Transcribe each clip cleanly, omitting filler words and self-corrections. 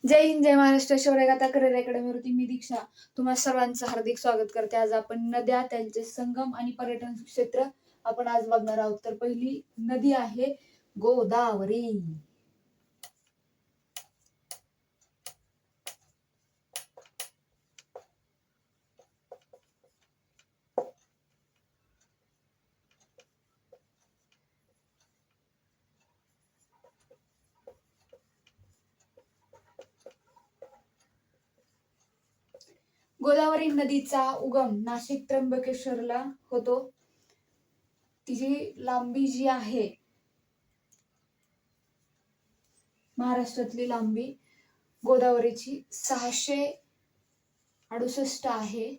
जय हिंद, जय Maharashtra. शौर्यगाथा career अकॅडमीवरती मी दीक्षा तुम्हा सर्वांचं हार्दिक स्वागत करते. आज आपण नद्या, त्यांचे संगम आणि पर्यटन क्षेत्र आपण आज बघणार आहोत. तर पहिली नदी आहे गोदावरी. गोदावरी नदीचा उगम नाशिक त्र्यंबकेश्वरला होतो. तिची लांबी जी आहे, महाराष्ट्रातली लांबी गोदावरीची 668 आहे.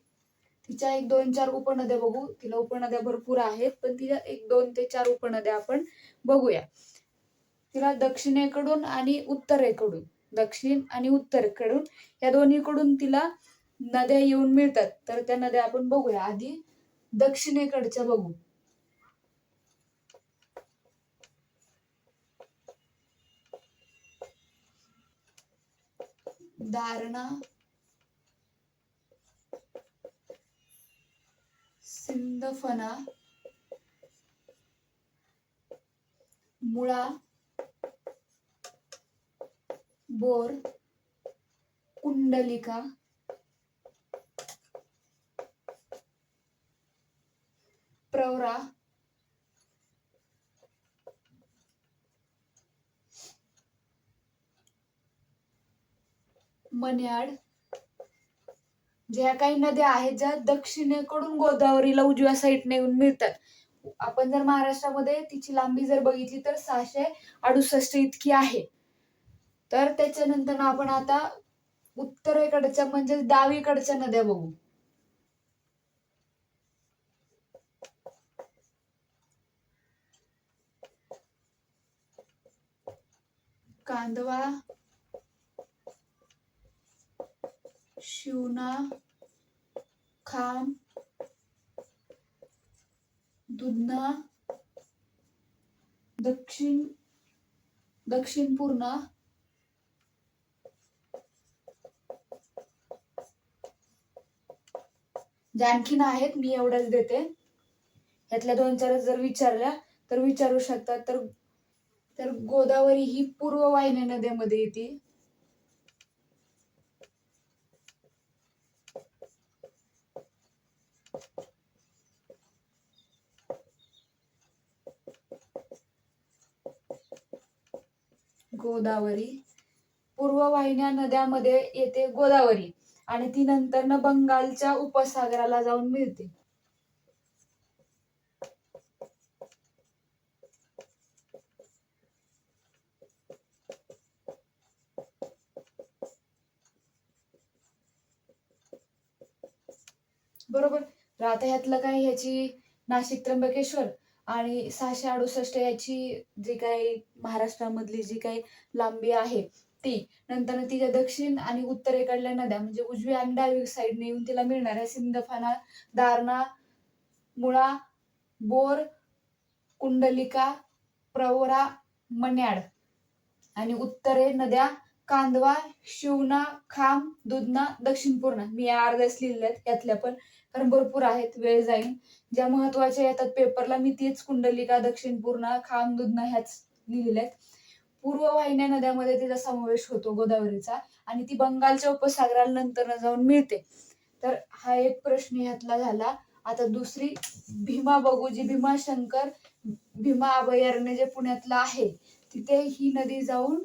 तिच्या 1-2-4 उपनद्या बघू. तिला उपनद्या भरपूर आहेत, पण तिच्या 1-2 ते 4 उपनद्या आपण बघूया. तिला दक्षिणेकडून आणि उत्तरेकडून, दक्षिण आणि उत्तरेकडून या दोन्हीकडून तिला नद्या येऊन मिळतात. तर त्या नद्या आपण बघूया. आधी दक्षिणेकडच्या बघू. दारणा, सिंदफणा, मुळा, बोर, कुंडलिका, प्रवरा, मन्याड, ज्या काही नद्या आहेत ज्या दक्षिणेकडून गोदावरीला उजव्या साईडने येऊन मिळतात. आपण जर महाराष्ट्रामध्ये तिची लांबी जर बघितली तर 668 इतकी आहे. तर त्याच्यानंतर आपण आता उत्तरेकडच्या म्हणजे डावीकडच्या नद्या बघू. कांदवा, शिवना, खाम, दुधना, दक्षिण पूर्णा, ज्या आणखीन आहेत मी एवढंच देते. यातल्या 2-4 जर विचारल्या तर विचारू शकतात. तर गोदावरी ही पूर्व वाहिन्या नद्यामध्ये येते. गोदावरी पूर्व वाहिन्या नद्यामध्ये येते गोदावरी, आणि ती नंतर न बंगालच्या उपसागराला जाऊन मिळते. बरोबर. तर आता ह्यातलं काय, ह्याची नाशिक त्र्यंबकेश्वर आणि 668 याची जी काही महाराष्ट्रामधली जी काही लांबी आहे ती, नंतर तिच्या दक्षिण आणि उत्तरेकडल्या नद्या म्हणजे उजवी आणि डावी साईडने येऊन तिला मिळणाऱ्या सिंदफणा, दारणा, मुळा, बोर, कुंडलिका, प्रवरा, मन्याड, आणि उत्तरे नद्या कांदवा, शिवना, खाम, दुधना, दक्षिण पूर्णा. मी अर्ध्याच लिहिल्यात यातल्या पण, कारण भरपूर आहेत, वेळ जाईल. ज्या महत्वाच्या येतात पेपरला मी तीच कुंडलिका, दक्षिण पूर्णा, खाम, दुधना ह्याच लिहिल्यात. पूर्व वाहिन्या नद्यामध्ये तिचा समावेश होतो गोदावरीचा, आणि ती बंगालच्या उपसागराला नंतर जाऊन मिळते. तर हा एक प्रश्न ह्यातला झाला. आता दुसरी भीमा बघू, जी भीमाशंकर भीमा अभयारण्य जे पुण्यातलं आहे, तिथे ही नदी जाऊन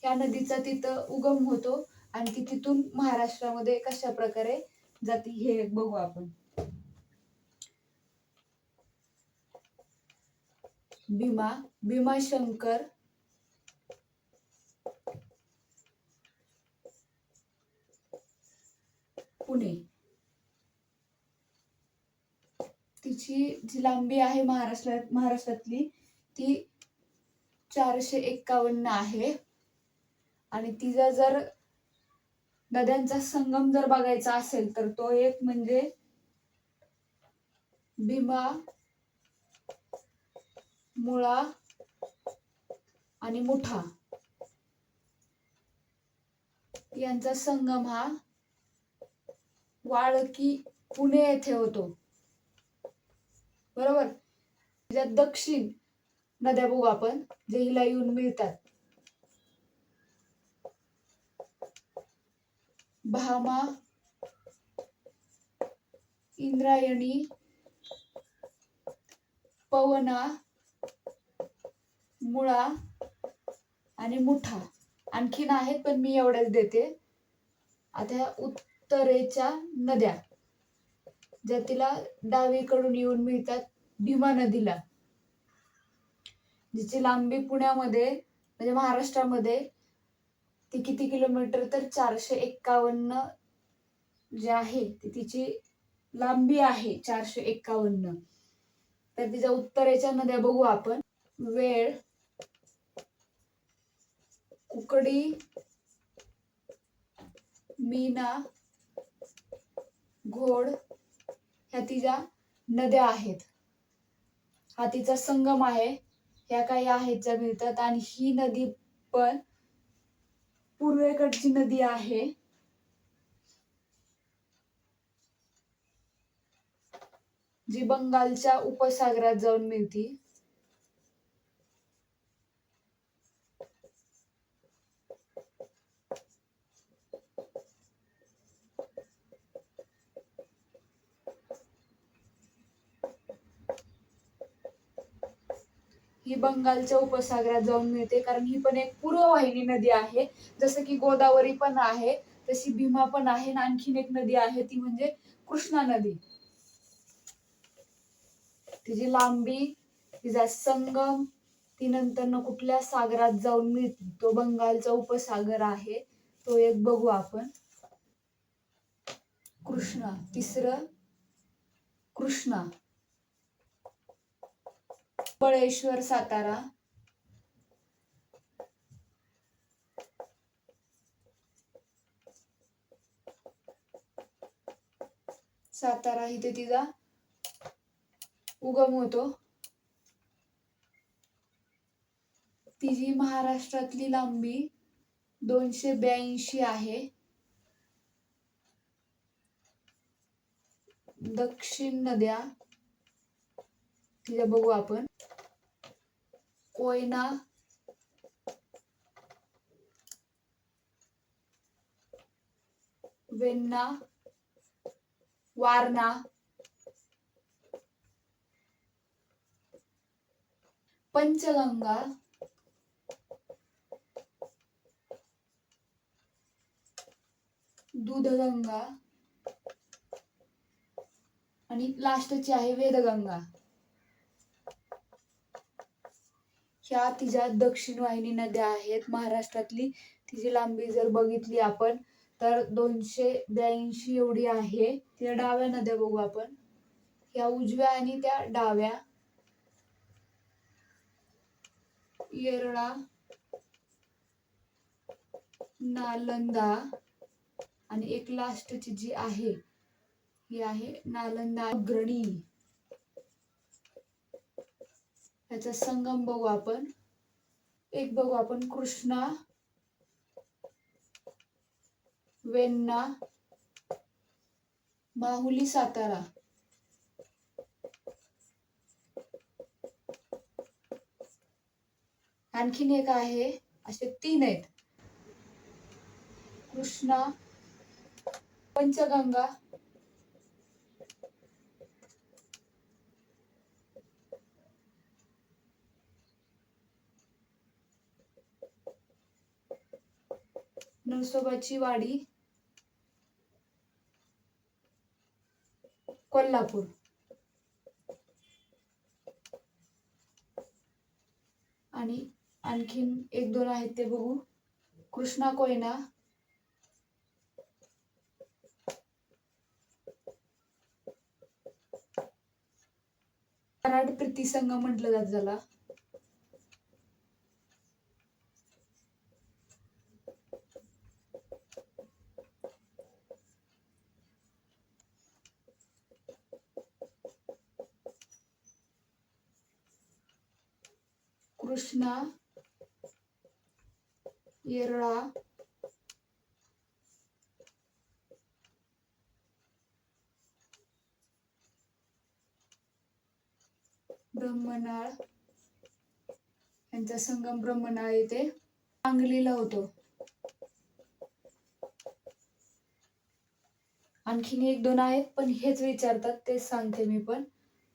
या नदीचा तिथं उगम होतो, आणि ती तिथून महाराष्ट्रामध्ये कशा प्रकारे जाते हे बघू आपण. भीमाशंकर पुणे. तिची जी लांबी आहे महाराष्ट्रातली ती 451 आहे. आणि तिचा जर नद्यांचा संगम जर बघायचा असेल तर तो एक म्हणजे भीमा, मुळा आणि मुठा. यांचा संगम हा वाळकी पुणे येथे होतो. बरोबर. त्याच्यात दक्षिण नद्या बघू आपण, जे हिला येऊन मिळतात. भामा, इंद्रायणी, पवना, मुळा आणि मुठा. आणखीन आहेत पण मी एवढ्याच देते. आता ह्या उत्तरेच्या नद्या ज्या तिला डावीकडून येऊन मिळतात भीमा नदीला, जिची लांबी पुण्यामध्ये म्हणजे महाराष्ट्रामध्ये ती किती किलोमीटर, तर 451 जे आहे ती तिची लांबी आहे 451. तर तिच्या उत्तरेच्या नद्या बघू आपण. वेळ, कुकडी, मीना, घोड ह्या तिच्या नद्या आहेत. हा तिचा संगम आहे. ह्या काही आहेत ज्या मिळतात. आणि ही नदी पण पूर्वेकडची नदी आहे. जी बंगालच्या उपसागरात जाऊन मिळती. ही बंगालच्या उपसागरात जाऊन मिळते, कारण ही पण एक पूर्ववाहिनी नदी आहे. जसं की गोदावरी पण आहे, तशी भीमा पण आहे. आणि आणखीन एक नदी आहे ती म्हणजे कृष्णा नदी. तिची लांबी, तिचा संगम, ती नंतर कुठल्या सागरात जाऊन मिळते, तो बंगालचा उपसागर आहे. तो एक बघू आपण. कृष्णा, तिसरं कृष्णा. बळेश्वर, सातारा. सातारा इथे तिचा उगम होतो. तिची महाराष्ट्रातली लांबी 282 आहे. दक्षिण नद्या तिला बघू आपण. कोयना, वेण्णा, वारणा, पंचगंगा, दूधगंगा आणि लास्टची आहे वेदगंगा. ह्या तिच्या दक्षिण वाहिनी नद्या आहेत महाराष्ट्रातली. तिची लांबी जर बघितली आपण तर 282 एवढी आहे. त्या डाव्या नद्या बघू आपण. ह्या उजव्या आणि त्या डाव्या. येरळा, नालंदा आणि एक लास्टची जी आहे ही आहे नालंदा अग्रणी. याचा संगम बघू आपण. एक बघू आपण कृष्णा, वेण्णा, माहुली, सातारा. आणखीन एक आहे. असे 3 आहेत. कृष्णा, पंचगंगा, नरसोबाची वाडी, कोल्हापूर. आणि आणखीन 1-2 आहेत ते बघू. कृष्णा, कोयना, कराड प्रीती संगम म्हटलं जात त्याला. कृष्णा, येरळा, ब्रह्मनाळ यांचा संगम ब्रह्मनाळ येथे सांगलीला होतो. आणखीन एक दोन आहेत पण हेच विचारतात, तेच सांगते मी पण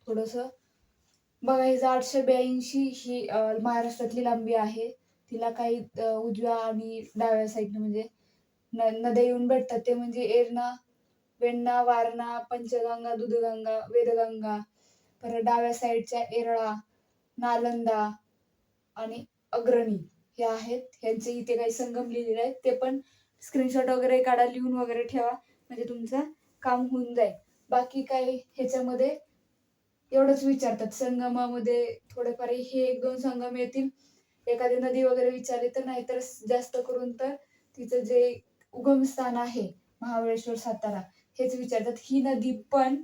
थोडस. बघा ही 882 ही महाराष्ट्रातली लांबी आहे. तिला काही उजव्या आणि डाव्या साईडने म्हणजे नद्या येऊन भेटतात, ते म्हणजे एरणा, वेण्णा, वारणा, पंचगंगा, दूधगंगा, वेदगंगा. परत डाव्या साईडच्या एरळा, नालंदा आणि अग्रणी हे आहेत. ह्यांचे इथे काही संगम लिहिलेले आहेत, ते पण स्क्रीनशॉट वगैरे काढा, लिहून वगैरे ठेवा, म्हणजे तुमचं काम होऊन जाईल. बाकी काही ह्याच्यामध्ये एवढंच विचारतात. संगमामध्ये थोडेफार हे एक दोन संगम येतील, एखादी नदी वगैरे विचारली तर, नाहीतर जास्त करून तर तिचं जे उगम स्थान आहे महाबळेश्वर सातारा हेच विचारतात. ही नदी पण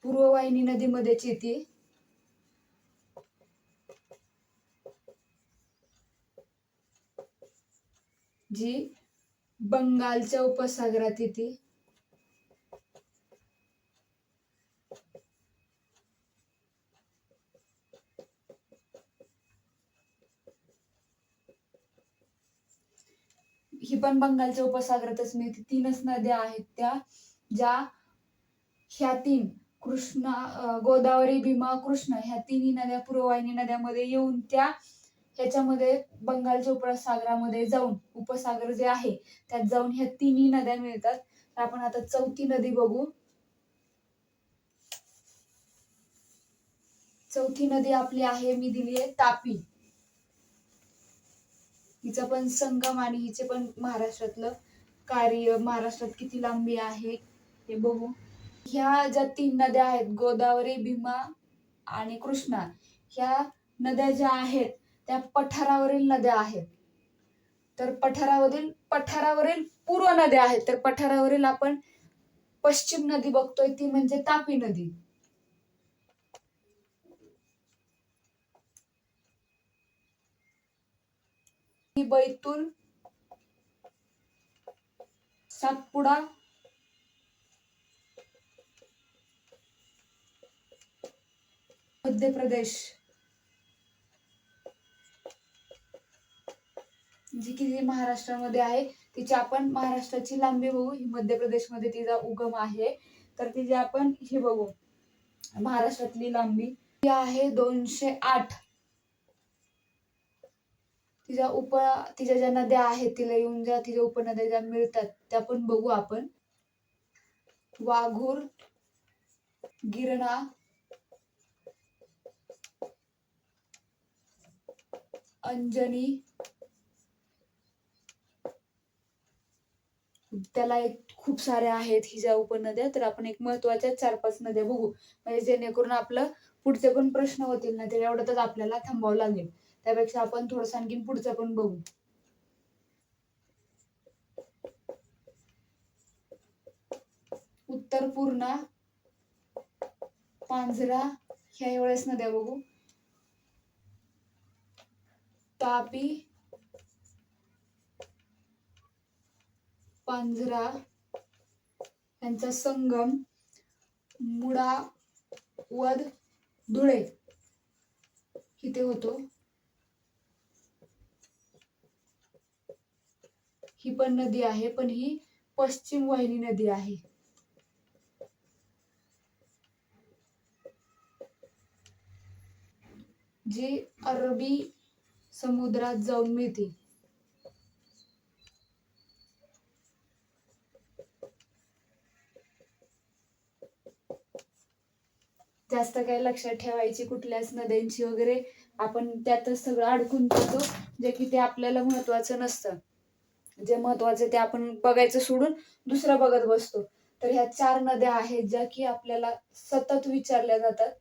पूर्ववाहिनी नदीमध्येच येते. जी बंगालच्या उपसागरात येते. ही पण बंगालच्या उपसागरातच मिळते. 3च नद्या आहेत त्या, ज्या ह्या 3 कृष्णा, गोदावरी, भीमा, कृष्णा ह्या तिन्ही नद्या पूर्ववाहिनी नद्यामध्ये येऊन त्या ह्याच्यामध्ये बंगालच्या उपसागरामध्ये जाऊन, उपसागर जे आहे त्यात जाऊन ह्या तिन्ही नद्या मिळतात. तर आपण आता चौथी नदी बघू. चौथी नदी आपली आहे, मी दिली आहे तापी. हिचा पण संगम आणि हिचे पण महाराष्ट्रातलं कार्य, महाराष्ट्रात किती लांबी आहे हे बघू. ह्या ज्या 3 नद्या आहेत गोदावरी, भीमा आणि कृष्णा, ह्या नद्या ज्या आहेत त्या पठारावरील नद्या आहेत. तर पठारावरील पूर्व नद्या आहेत. तर पठारावरील आपण पश्चिम नदी बघतोय, ती म्हणजे तापी नदी. ही बैतूल, सातपुडा, मध्य प्रदेश, जी की महाराष्ट्रामध्ये आहे. तिची आपण महाराष्ट्राची लांबी बघू. ही मध्य प्रदेशमध्ये तिचा उगम आहे. तर तिची आपण हे बघू, महाराष्ट्रातली लांबी ती आहे 208. तिच्या ज्या नद्या आहेत, तिला येऊन ज्या तिच्या उपनद्या ज्या मिळतात त्या पण बघू आपण. वाघूर, गिरणा, अंजनी, त्याला एक खूप साऱ्या आहेत हिच्या उपनद्या. तर आपण एक महत्वाच्या 4-5 नद्या बघू, म्हणजे जेणेकरून आपलं पुढचे पण प्रश्न होतील ना, ते एवढ्यातच आपल्याला थांबावं लागेल. त्यापेक्षा आपण थोडंसं आणखीन पुढचं पण बघू. उत्तर पूर्णा, पांझरा ह्या एवढ्याच नद्या बघू. तापी, पांझरा यांचा संगम मुळा, वद, धुळे इथे होतो. ही पण नदी आहे, पण ही पश्चिम वाहिनी नदी आहे. जी अरबी समुद्रात जाऊन मिळते. जास्त काही लक्षात ठेवायची कुठल्याच नद्यांची वगैरे आपण त्यातच सगळं अडकून जातो, जे की ते आपल्याला महत्वाचं नसतं. जे महत्वाचं ते आपण बघायचं सोडून दुसरं बघत बसतो. तर ह्या 4 नद्या आहेत ज्या की आपल्याला सतत विचारल्या जातात.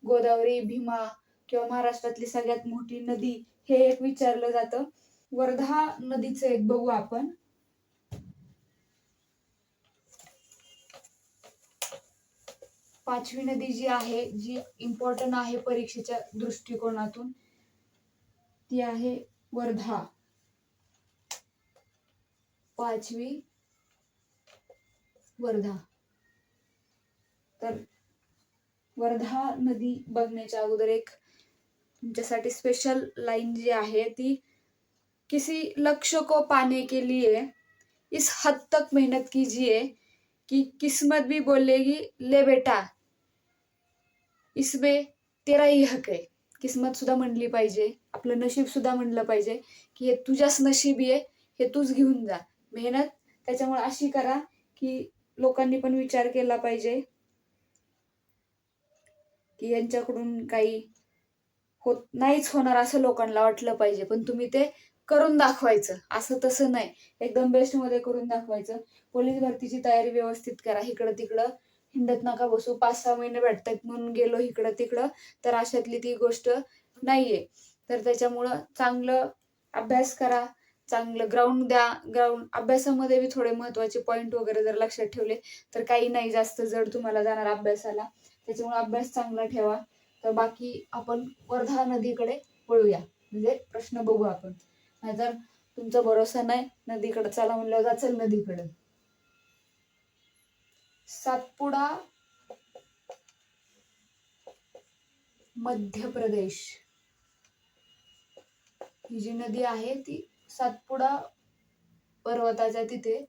गोदावरी, भीमा किंवा महाराष्ट्रातली सगळ्यात मोठी नदी हे एक विचारलं जातं. वर्धा नदीचं एक बघू आपण. पाचवी नदी जी आहे, जी इम्पॉर्टंट आहे परीक्षेच्या दृष्टिकोनातून, ती आहे वर्धा. पाचवी वर्धा. तर वर्धा नदी बघण्याच्या अगोदर एक तुमच्यासाठी स्पेशल लाईन जी आहे ती, किसी लक्ष्य को पाने के लिए इस हद तक मेहनत कीजिए कि किस्मत भी बोलेगी ले बेटा इसमें तेरा ही हक आहे. किस्मत सुद्धा म्हणली पाहिजे, आपलं नशीब सुद्धा म्हणलं पाहिजे की हे तुझ्याच नशीबी आहे, हे तूच घेऊन जा. मेहनत त्याच्यामुळे अशी करा की लोकांनी पण विचार केला पाहिजे की यांच्याकडून काही नाहीच होणार असं लोकांना वाटलं पाहिजे, पण तुम्ही ते करून दाखवायचं. असं तसं नाही, एकदम बेस्ट मध्ये करून दाखवायचं. पोलीस भरतीची तयारी व्यवस्थित करा. इकडं तिकडं हिंडत नका बसू. 5-6 महिने भेटतात म्हणून गेलो इकडं तिकडं, तर अशातली ती गोष्ट नाहीये. तर त्याच्यामुळं चांगलं अभ्यास करा, चांगलं ग्राउंड द्या. ग्राउंड अभ्यासामध्ये बी थोडे महत्वाचे पॉईंट वगैरे जर लक्षात ठेवले तर काही नाही जास्त जड तुम्हाला जाणार अभ्यासाला. त्याच्यामुळे अभ्यास चांगला ठेवा. तर बाकी आपण वर्धा नदीकडे वळूया, म्हणजे प्रश्न बघू आपण. नाहीतर तुमचा भरोसा नाही, नदीकडे चला म्हणलं जा चल नदीकडे. सातपुडा मध्य प्रदेश, ही जी नदी आहे ती सातपुडा पर्वताच्या तिथे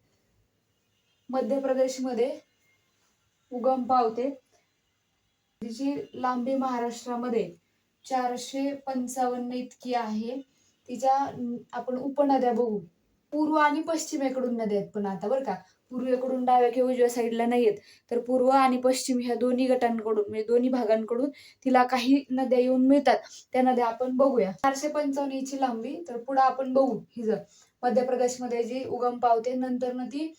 मध्य प्रदेश मध्ये उगम पावते. तिची लांबी महाराष्ट्रामध्ये 455 इतकी आहे. तिच्या आपण उपनद्या बघू. पूर्व आणि पश्चिमेकडून नद्या आहेत पण आता बरं का, पूर्वेकडून डाव्या किंवा उजव्या साईडला नाहीयेत, तर पूर्व आणि पश्चिम ह्या दोन्ही गटांकडून म्हणजे दोन्ही भागांकडून तिला काही नद्या येऊन मिळतात. त्या नद्या आपण बघूया. 455 हिची लांबी. तर पुढे आपण बघू हिचं मध्य प्रदेशमध्ये जी उगम पावते. नंतर न ती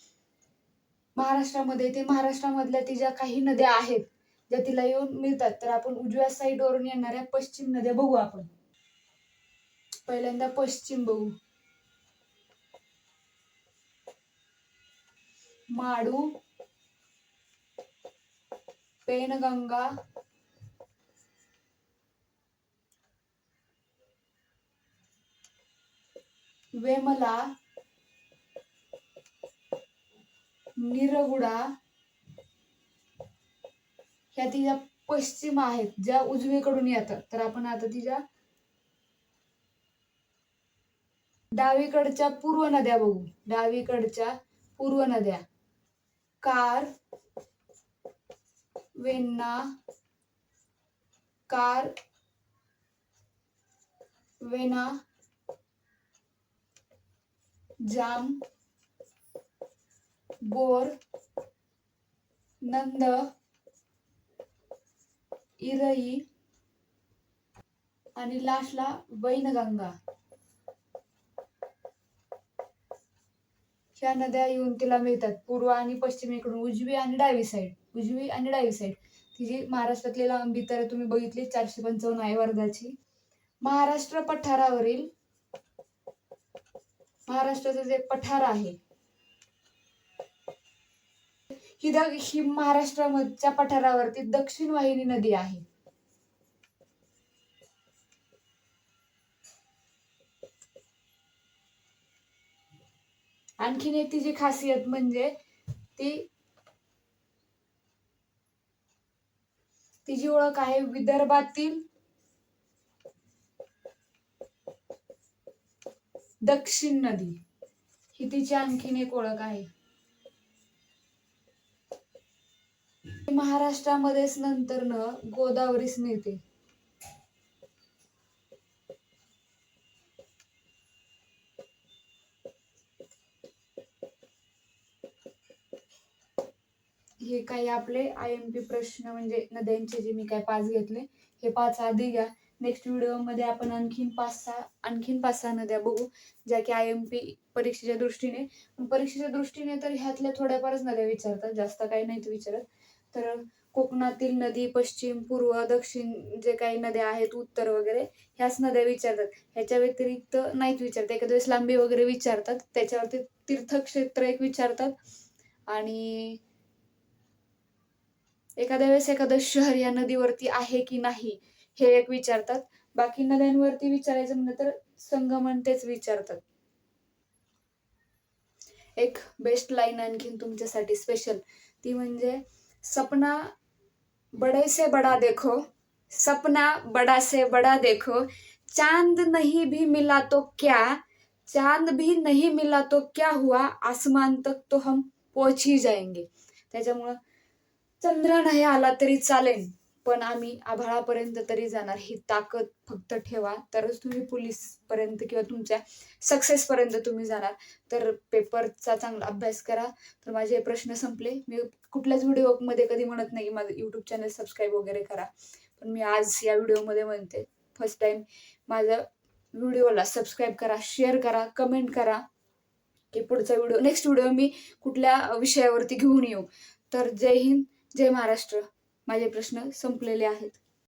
महाराष्ट्रामध्ये येते. महाराष्ट्रामधल्या तिच्या काही नद्या आहेत ज्या तिला येऊन मिळतात. तर आपण उजव्या साईड वरून येणाऱ्या पश्चिम नद्या बघू. आपण पहिल्यांदा पश्चिम बघू. माडू, पेनगंगा, वेमला, निरगुडा, ह्या तिच्या पश्चिम आहेत ज्या उजवीकडून येतात. तर आपण आता तिच्या डावीकडच्या पूर्व नद्या बघू. डावीकडच्या पूर्व नद्या कार, वेण्णा, कार, वेना, जाम, बोर, नंद, इरई आणि लास्टला वैनगंगा. ह्या नद्या येऊन तिला मिळतात पूर्व आणि पश्चिमेकडून, उजवी आणि डावी साईड. उजवी आणि डावी साईड. तिची महाराष्ट्रातली लांबी तर तुम्ही बघितली 455 आहे वर्धाची. महाराष्ट्र पठारावरील, महाराष्ट्राचं जे पठार आहे ही महाराष्ट्राच्या पठारावरती दक्षिण वाहिनी नदी आहे. आणखीन एक तिची खासियत म्हणजे तिची ओळख आहे विदर्भातील दक्षिण नदी, ही तिची आणखीन एक ओळख आहे. महाराष्ट्रामध्येच नंतर न गोदावरीस मिळते. हे काही आपले IMP प्रश्न म्हणजे नद्यांचे जे मी काय 5 घेतले, हे 5 आधी घ्या. नेक्स्ट व्हिडिओ मध्ये आपण आणखीन 5-6 नद्या बघू ज्या की IMP परीक्षेच्या दृष्टीने तर ह्यातल्या थोड्याफारच नद्या विचारतात, जास्त काही नाहीत विचारत. तर कोकणातील नदी, पश्चिम, पूर्व, दक्षिण जे काही नद्या आहेत, उत्तर वगैरे ह्याच नद्या विचारतात. ह्याच्या व्यतिरिक्त नाहीत विचारतात. एखाद्या वेळेस लांबी वगैरे विचारतात, त्याच्यावरती तीर्थक्षेत्र एक विचारतात आणि एखाद्या वेळेस एखादं शहर या नदीवरती आहे की नाही हे एक विचारतात. बाकी नद्यांवरती विचारायचं म्हणलं तर संगमन तेच विचारतात. एक बेस्ट लाईन आणखीन तुमच्यासाठी स्पेशल, ती म्हणजे सपना बड़े से बड़ा देखो, सपना बड़ा से बड़ा देखो, चांद नहीं भी मिला तो क्या, चांद भी नहीं मिला तो क्या हुआ, आसमान तक तो हम पोहोच ही जाएंगे. त्याच्यामुळं चंद्र नाही आला तरी चालेल, पण आम्ही आभाळापर्यंत तरी जाणार. ही ताकद फक्त ठेवा, तरच तुम्ही पोलीस पर्यंत किंवा तुमच्या सक्सेस पर्यंत तुम्ही जाणार. तर पेपरचा चांगला अभ्यास करा. तर माझे हे प्रश्न संपले. मी कुठल्याच व्हिडिओमध्ये कधी म्हणत नाही की माझं यूट्यूब चॅनल सबस्क्राईब वगैरे करा, पण मी आज या व्हिडिओमध्ये म्हणते, फर्स्ट टाइम माझ्या व्हिडिओला सबस्क्राईब करा, शेअर करा, कमेंट करा की पुढचा व्हिडिओ, नेक्स्ट व्हिडिओ मी कुठल्या विषयावरती घेऊन येऊ. तर जय हिंद, जय महाराष्ट्र. माझे प्रश्न संपलेले आहेत.